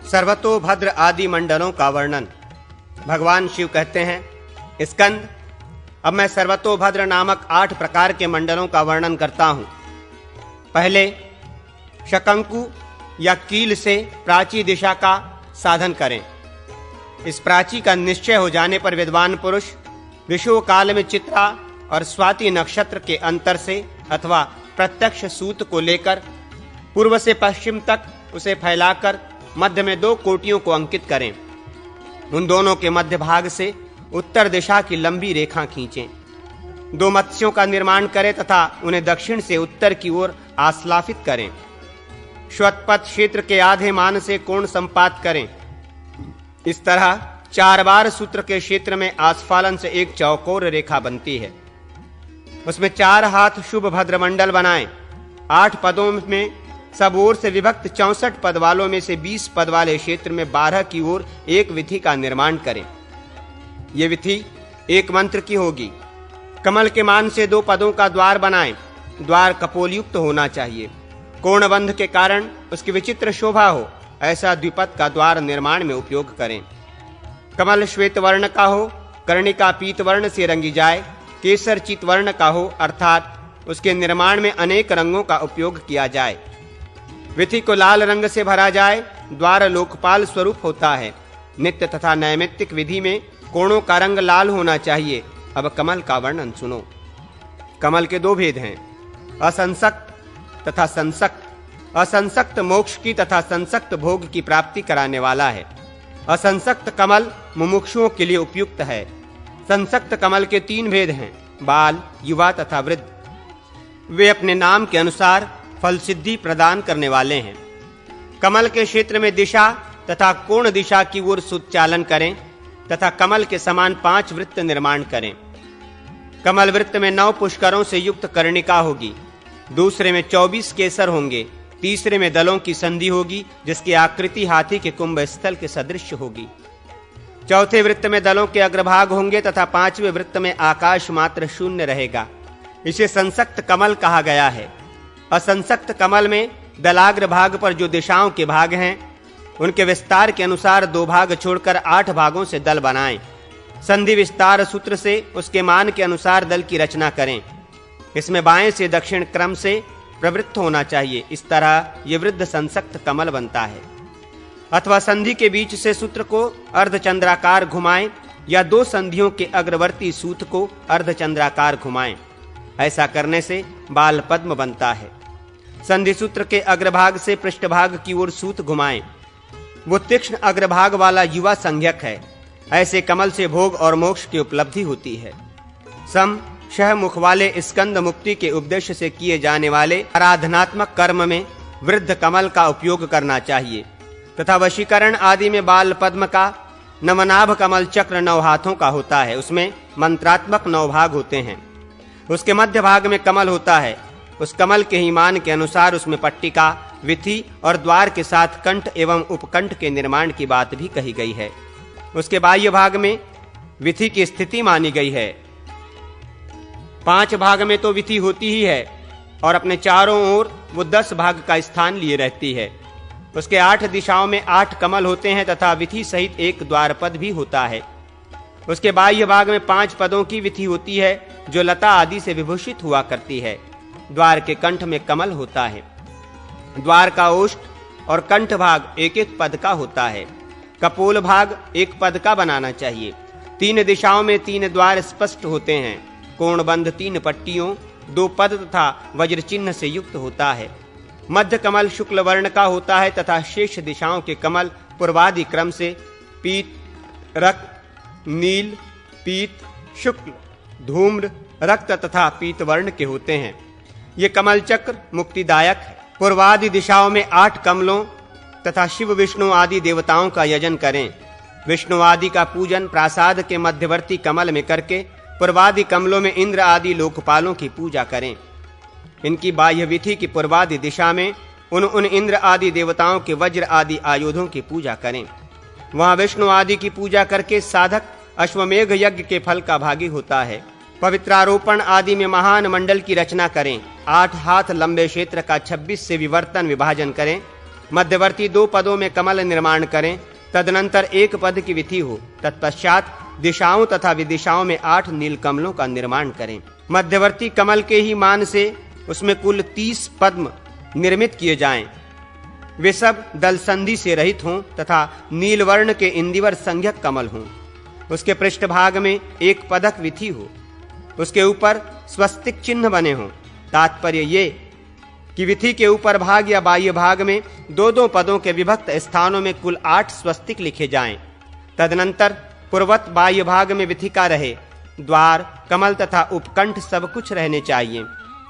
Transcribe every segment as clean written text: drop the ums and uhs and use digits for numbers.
सर्वतोभद्र आदि मंडलों का वर्णन। भगवान शिव कहते हैं, स्कंद, अब मैं सर्वतोभद्र नामक 8 प्रकार के मंडलों का वर्णन करता हूं। पहले, शकंकु या कील से प्राची दिशा का साधन करें। इस प्राची का निश्चय हो जाने पर विद्वान पुरुष विषुव काल में चित्रा और स्वाति नक्षत्र के अंतर से अथवा प्रत्यक्ष सूत को लेकर पूर्व से पश्चिम तक उसे फैलाकर मध्य में 2 कोटियों को अंकित करें। उन दोनों के मध्य भाग से उत्तर दिशा की लंबी रेखा खींचें। 2 मत्स्यों का निर्माण करें तथा उन्हें दक्षिण से उत्तर की ओर आश्लाफित करें। श्वत्पथ क्षेत्र के आधे मान से कोण संपात करें। इस तरह 4 बार सूत्र के क्षेत्र में आस्फालन से एक चौकोर रेखा बनती है। उसमें 4 हाथ शुभ भद्रमंडल बनाएं। 8 पदों में सब ओर से विभक्त 64 पद वालों में से 20 पद वाले क्षेत्र में 12 की ओर एक विधि का निर्माण करें। ये विधि एक मंत्र की होगी। कमल के मान से 2 पदों का द्वार बनाएं। द्वार कपोलयुक्त होना चाहिए। कोणबंध के कारण उसकी विचित्र शोभा हो, ऐसा द्विपद का द्वार निर्माण में उपयोग करें। कमल श्वेत वर्ण का हो, कर्णिका पीत वर्ण से रंगी जाए, केसर चित वर्ण का हो, अर्थात उसके निर्माण में अनेक रंगों का उपयोग किया जाए। विधि को लाल रंग से भरा जाए। द्वार लोकपाल स्वरूप होता है। नित्य तथा नैमित्तिक विधि में कोणों का रंग लाल होना चाहिए। अब कमल का वर्णन सुनो। कमल के 2 भेद हैं, असंसक्त तथा संसक्त। असंसक्त मोक्ष की तथा संसक्त भोग की प्राप्ति कराने वाला है। असंसक्त कमल मुमुक्षुओं के लिए उपयुक्त है। संसक्त कमल के 3 भेद हैं, बाल, युवा तथा वृद्ध। वे अपने नाम के अनुसार फल सिद्धि प्रदान करने वाले हैं। कमल के क्षेत्र में दिशा तथा कोण दिशा की ओर सुचालन करें तथा कमल के समान 5 वृत्त निर्माण करें। कमल वृत्त में 9 पुष्करों से युक्त कर्णिका होगी। दूसरे में 24 केसर होंगे। तीसरे में दलों की संधि होगी, जिसकी आकृति हाथी के कुंभ स्थल के सदृश होगी। चौथे वृत्त में दलों के अग्रभाग होंगे तथा 5वें वृत्त में आकाश मात्र शून्य रहेगा। इसे संसक्त कमल कहा गया है। असंसक्त कमल में दलाग्र भाग पर जो दिशाओं के भाग हैं, उनके विस्तार के अनुसार 2 भाग छोड़कर 8 भागों से दल बनाएं। संधि विस्तार सूत्र से उसके मान के अनुसार दल की रचना करें। इसमें बाएं से दक्षिण क्रम से प्रवृत्त होना चाहिए। इस तरह ये वृद्ध संसक्त कमल बनता है। अथवा संधि के बीच से सूत्र को अर्धचंद्राकार घुमाएं या 2 संधियों के अग्रवर्ती सूत को अर्धचंद्राकार घुमाएं। ऐसा करने से बाल पद्म बनता है। संधि सूत्र के अग्रभाग से पृष्ठभाग की ओर सूत घुमाएं। वो तीक्ष्ण अग्रभाग वाला युवा संज्ञक है। ऐसे कमल से भोग और मोक्ष की उपलब्धि होती है। सम शह मुख वाले स्कंद मुक्ति के उपदेश से किए जाने वाले आराधनात्मक कर्म में वृद्ध कमल का उपयोग करना चाहिए तथा वशीकरण आदि में बाल पद्म का। नवनाभ कमल चक्र 9 हाथों का होता है। उसमें मंत्रात्मक 9 भाग होते हैं। उसके मध्य भाग में कमल होता है। उस कमल के ही मान के अनुसार उसमें पट्टिका, विथि और द्वार के साथ कंठ एवं उपकंठ के निर्माण की बात भी कही गई है। उसके बाह्य भाग में विथि की स्थिति मानी गई है। 5 भाग में तो विथि होती ही है और अपने चारों ओर वो 10 भाग का स्थान लिए रहती है। उसके 8 दिशाओं में 8 कमल होते हैं तथा विथि सहित एक द्वार पद भी होता है। उसके बाह्य भाग में 5 पदों की विथि होती है, जो लता आदि से विभूषित हुआ करती है। द्वार के कंठ में कमल होता है। द्वार का ओष्ठ और कंठ भाग एक एक पद का होता है। कपोल भाग एक पद का बनाना चाहिए। 3 दिशाओं में 3 द्वार स्पष्ट होते हैं। कोणबंध 3 पट्टियों, 2 पद तथा वज्र चिन्ह से युक्त होता है। मध्य कमल शुक्ल वर्ण का होता है तथा शेष दिशाओं के कमल पूर्वादि क्रम से पीत, रक्त, नील, पीत, शुक्ल, धूम्र, रक्त तथा पीत वर्ण के होते हैं। ये कमल चक्र मुक्तिदायक है। पूर्वादि दिशाओं में 8 कमलों तथा शिव विष्णु आदि देवताओं का यजन करें। विष्णु आदि का पूजन प्रासाद के मध्यवर्ती कमल में करके पूर्वादि कमलों में इंद्र आदि लोकपालों की पूजा करें। इनकी बाह्य विधि की पूर्वादि दिशा में उन इंद्र आदि देवताओं के वज्र आदि आयुधों की पूजा करें। वहां विष्णु आदि की पूजा करके साधक अश्वमेघ यज्ञ के फल का भागी होता है। पवित्रारोपण आदि में महान मंडल की रचना करें। 8 हाथ लंबे क्षेत्र का 26 से विवर्तन विभाजन करें। मध्यवर्ती 2 पदों में कमल निर्माण करें, तदनंतर एक पद की विधि हो। तत्पश्चात दिशाओं तथा विदिशाओं में 8 नीलकमलों का निर्माण करें। मध्यवर्ती कमल के ही मान से उसमें कुल 30 पद्म निर्मित किए जाएं। वे सब दल संधि से रहित हों तथा नीलवर्ण के इंदिवर संज्ञक कमल हों। उसके पृष्ठभाग में एक पदक विधि हो, उसके ऊपर स्वस्तिक चिन्ह बने हों। तात्पर्य ये कि विधि के ऊपर भाग या बाह्य भाग में 2-2 पदों के विभक्त स्थानों में कुल 8 स्वस्तिक लिखे जाएं। तदनंतर पूर्वत बाह्य भाग में विधि का रहे, द्वार, कमल तथा उपकंठ सब कुछ रहने चाहिए।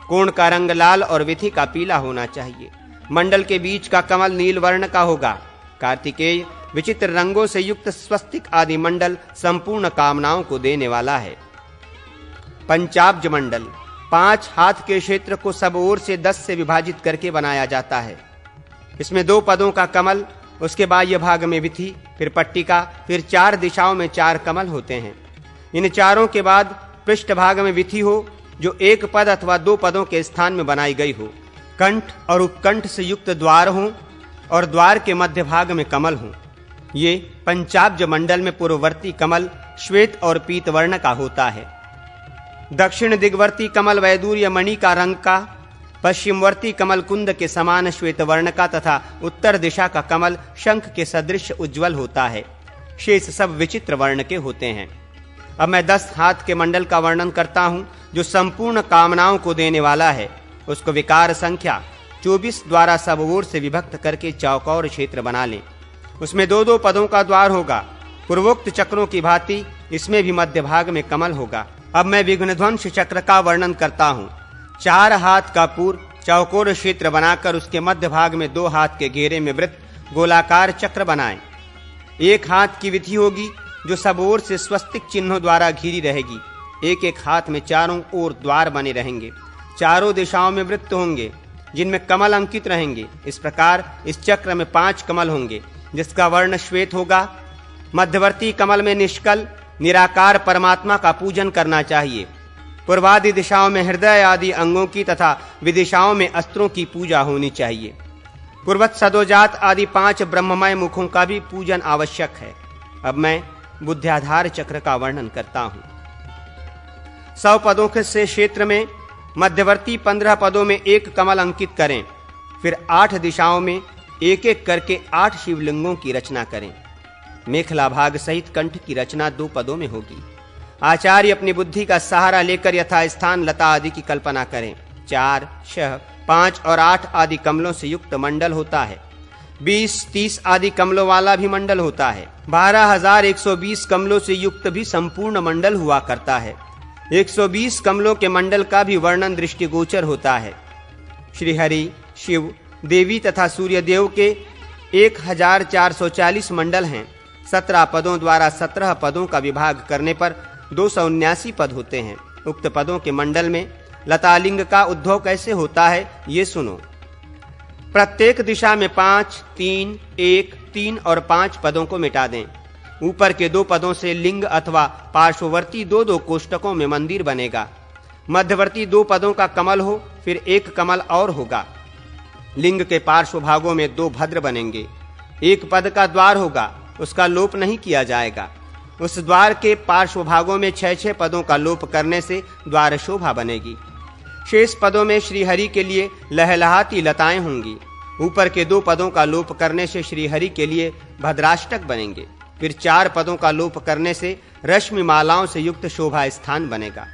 कोण का रंग लाल और विधि का पीला होना चाहिए। मंडल के बीच का कमल नील वर्ण का होगा। कार्तिकेय विचित्र रंगों से युक्त स्वस्तिक आदि मंडल संपूर्ण कामनाओं को देने वाला है। पंचाब्ज मंडल 5 हाथ के क्षेत्र को सब ओर से 10 से विभाजित करके बनाया जाता है। इसमें 2 पदों का कमल, उसके बाह्य भाग में विधि, फिर पट्टिका, फिर 4 दिशाओं में 4 कमल होते हैं। इन चारों के बाद पृष्ठ भाग में विधि हो, जो एक पद अथवा 2 पदों के स्थान में बनाई गई हो। कंठ और उपकंठ से युक्त द्वार हों और द्वार के मध्य भाग में कमल हों। ये पंचाब्ज मंडल में पूर्ववर्ती कमल श्वेत और पीत वर्ण का होता है। दक्षिण दिग्वर्ती कमल वैदूर्य मणि का रंग का, पश्चिमवर्ती कमल कुंद के समान श्वेत वर्ण का तथा उत्तर दिशा का कमल शंख के सदृश उज्ज्वल होता है। शेष सब विचित्र वर्ण के होते हैं। अब मैं 10 हाथ के मंडल का वर्णन करता हूं, जो संपूर्ण कामनाओं को देने वाला है। उसको विकार संख्या 24 द्वारा सब ओर से विभक्त करके चौकोर क्षेत्र बना लें। उसमें 2-2 पदों का द्वार होगा। पूर्वोक्त चक्रों की भांति इसमें भी मध्य भाग में कमल होगा। अब मैं विघ्नध्वंस चक्र का वर्णन करता हूँ। 4 हाथ का पूर्व चौकोर क्षेत्र बनाकर उसके मध्य भाग में 2 हाथ के घेरे में वृत्त गोलाकार चक्र बनाएं। 1 हाथ की विधि होगी, जो सब ओर से स्वस्तिक चिन्हों द्वारा घिरी रहेगी। एक हाथ में चारों ओर द्वार बने रहेंगे। चारों दिशाओं में वृत्त होंगे, जिनमें कमल अंकित रहेंगे। इस प्रकार इस चक्र में 5 कमल होंगे, जिसका वर्ण श्वेत होगा। मध्यवर्ती कमल में निष्कल निराकार परमात्मा का पूजन करना चाहिए। पूर्वादि दिशाओं में हृदय आदि अंगों की तथा विदिशाओं में अस्त्रों की पूजा होनी चाहिए। पूर्वत सदोजात आदि 5 ब्रह्ममय मुखों का भी पूजन आवश्यक है। अब मैं बुद्ध्याधार चक्र का वर्णन करता हूँ। 100 पदों के से क्षेत्र में मध्यवर्ती 15 पदों में 1 कमल अंकित करें। फिर 8 दिशाओं में एक एक करके 8 शिवलिंगों की रचना करें। मेखला भाग सहित कंठ की रचना 2 पदों में होगी। आचार्य अपनी बुद्धि का सहारा लेकर यथास्थान लता आदि की कल्पना करें। 4, 6, 5 और 8 आदि कमलों से युक्त मंडल होता है। 20, 30 आदि कमलों वाला भी मंडल होता है। 12,120 कमलों से युक्त भी संपूर्ण मंडल हुआ करता है। 120 कमलों के मंडल का भी वर्णन दृष्टिगोचर होता है। श्रीहरि, शिव, देवी तथा सूर्यदेव के 1440 मंडल हैं। 17 पदों द्वारा 17 पदों का विभाग करने पर 279 पद होते हैं। उक्त पदों के मंडल में लतालिंग का उद्भव कैसे होता है, ये सुनो। प्रत्येक दिशा में 5, 3, 1, 3 और 5 पदों को मिटा दें। ऊपर के 2 पदों से लिंग अथवा पार्श्ववर्ती 2-2 कोष्टकों में मंदिर बनेगा। मध्यवर्ती 2 पदों का कमल हो, फिर 1 कमल और होगा। लिंग के पार्श्व भागों में 2 भद्र बनेंगे। 1 पद का द्वार होगा, उसका लोप नहीं किया जाएगा। उस द्वार के पार्श्व भागों में 6-6 पदों का लोप करने से द्वार शोभा बनेगी। शेष पदों में श्रीहरि के लिए लहलहाती लताएं होंगी। ऊपर के 2 पदों का लोप करने से श्रीहरि के लिए भद्राष्टक बनेंगे। फिर 4 पदों का लोप करने से रश्मि मालाओं से युक्त शोभा स्थान बनेगा।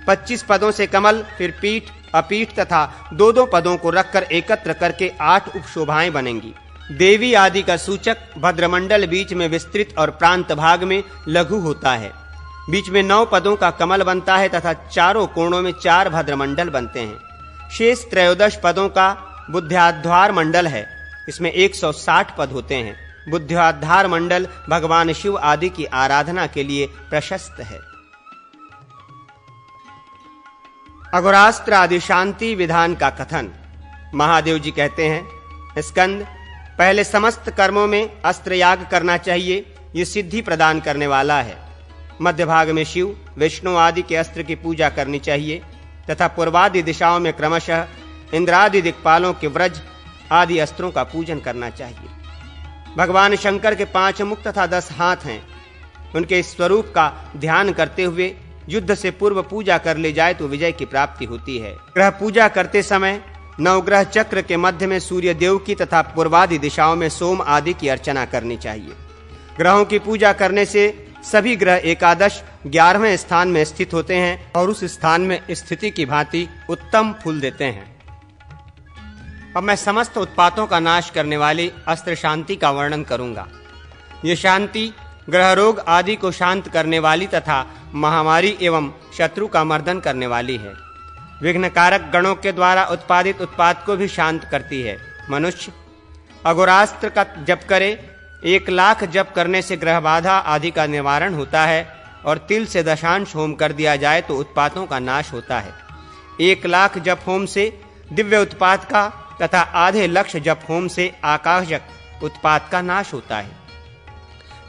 25 पदों से कमल, फिर पीठ, अपीठ तथा 2-2 पदों को रखकर एकत्र करके 8 उपशोभाएं बनेंगी। देवी आदि का सूचक भद्रमंडल बीच में विस्तृत और प्रांत भाग में लघु होता है। बीच में 9 पदों का कमल बनता है तथा चारों कोणों में 4 भद्रमंडल बनते हैं। शेष 13 पदों का बुद्ध्याधार मंडल है। इसमें 160 पद होते हैं। बुद्ध्याधार मंडल भगवान शिव आदि की आराधना के लिए प्रशस्त है। अघोरास्त्र आदि शांति विधान का कथन। महादेव जी कहते हैं, स्कंद, पहले समस्त कर्मों में अस्त्र याग करना चाहिए, ये सिद्धि प्रदान करने वाला है। मध्य भाग में शिव, विष्णु आदि के अस्त्र की पूजा करनी चाहिए तथा पूर्वादि दिशाओं में क्रमशः इंद्रादि दिक्पालों के व्रज आदि अस्त्रों का पूजन करना चाहिए। भगवान शंकर के 5 मुख तथा 10 हाथ हैं। उनके स्वरूप का ध्यान करते हुए युद्ध से पूर्व पूजा कर ले जाए तो विजय की प्राप्ति होती है। ग्रह पूजा करते समय नवग्रह चक्र के मध्य में सूर्य देव की तथा पूर्वादि दिशाओं में सोम आदि की अर्चना करनी चाहिए। ग्रहों की पूजा करने से सभी ग्रह एकादश 11वें स्थान में स्थित होते हैं और उस स्थान में स्थिति की भांति उत्तम फल देते हैं। अब मैं समस्त उत्पातों का नाश करने वाली अस्त्र शांति का वर्णन करूंगा। ये शांति ग्रह रोग आदि को शांत करने वाली तथा महामारी एवं शत्रु का मर्दन करने वाली है। विघ्नकारक गणों के द्वारा उत्पादित उत्पात को भी शांत करती है। मनुष्य अघोरास्त्र का जप करे, 1,00,000 जप करने से ग्रह बाधा आदि का निवारण होता है और तिल से दशांश होम कर दिया जाए तो उत्पातों का नाश होता है। 1,00,000 जप होम से दिव्य उत्पात का तथा आधे लक्ष जप होम से आकाशक उत्पात का नाश होता है।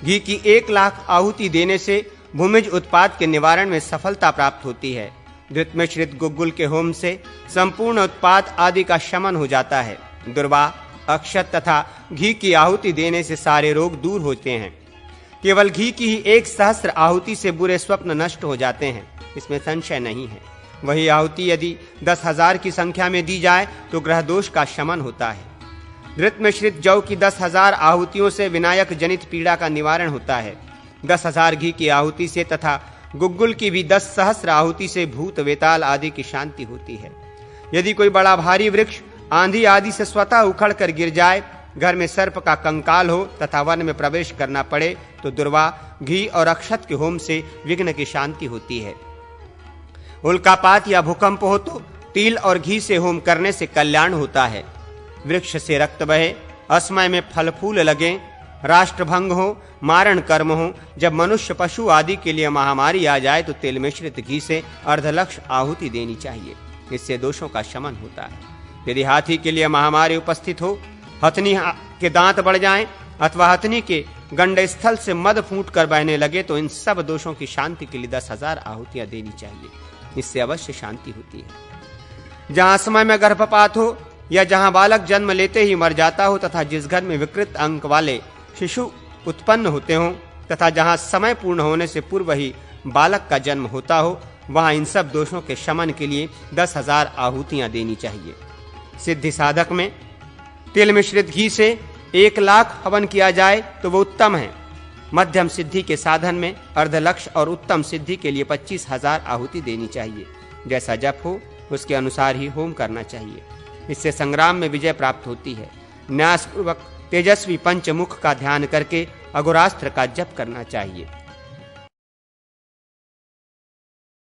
घी की 1,00,000 आहुति देने से भूमिज उत्पात के निवारण में सफलता प्राप्त होती है। धृतमिश्रित गुग्गुल के होम से संपूर्ण उत्पात आदि का शमन हो जाता है। दुर्वा, अक्षत तथा घी की आहुति देने से सारे रोग दूर होते हैं। केवल घी की ही 1,000 आहुति से बुरे स्वप्न नष्ट हो जाते हैं, इसमें संशय नहीं है। वही आहुति यदि 10,000 की संख्या में दी जाए तो ग्रह दोष का शमन होता है। धृत मिश्रित जौ की 10,000 आहुतियों से विनायक जनित पीड़ा का निवारण होता है। 10,000 घी की आहुति से तथा गुग्गुल की भी 10,000 आहुति से भूत वेताल आदि की शांति होती है। यदि कोई बड़ा भारी वृक्ष आंधी आदि से स्वतः उखड़ कर गिर जाए, घर में सर्प का कंकाल हो तथा वन में प्रवेश करना पड़े तो दुर्वा, घी और अक्षत के होम से विघ्न की शांति होती है। उल्कापात या भूकंप हो तो तिल और घी से होम करने से कल्याण होता है। वृक्ष से रक्त बहे, असमय में फल फूल लगे, राष्ट्रभंग हो, मारण कर्म हो, जब मनुष्य पशु आदि के लिए महामारी आ जाए तो तिल मिश्रित घी से अर्धलक्ष आहुति देनी चाहिए। इससे दोषों का शमन होता है। यदि हाथी के लिए महामारी उपस्थित हो, हथनी के दांत बढ़ जाएं अथवा हथनी के गंड स्थल से मद फूट कर बहने लगे तो इन सब दोषों की शांति के लिए 10,000 आहुतियां देनी चाहिए। इससे अवश्य शांति होती है। जहां समय में गर्भपात हो या जहां बालक जन्म लेते ही मर जाता हो तथा जिस घर में विकृत अंक वाले शिशु उत्पन्न होते हों तथा जहां समय पूर्ण होने से पूर्व ही बालक का जन्म होता हो, वहां इन सब दोषों के शमन के लिए 10,000 आहुतियां देनी चाहिए। सिद्धि साधक में तिल मिश्रित घी से 1,00,000 हवन किया जाए तो वो उत्तम है। मध्यम सिद्धि के साधन में अर्धलक्ष और उत्तम सिद्धि के लिए 25,000 आहुति देनी चाहिए। जैसा जप हो उसके अनुसार ही होम करना चाहिए। इससे संग्राम में विजय प्राप्त होती है। न्यासपूर्वक तेजस्वी पंचमुख का ध्यान करके अघोरास्त्र का जप करना चाहिए।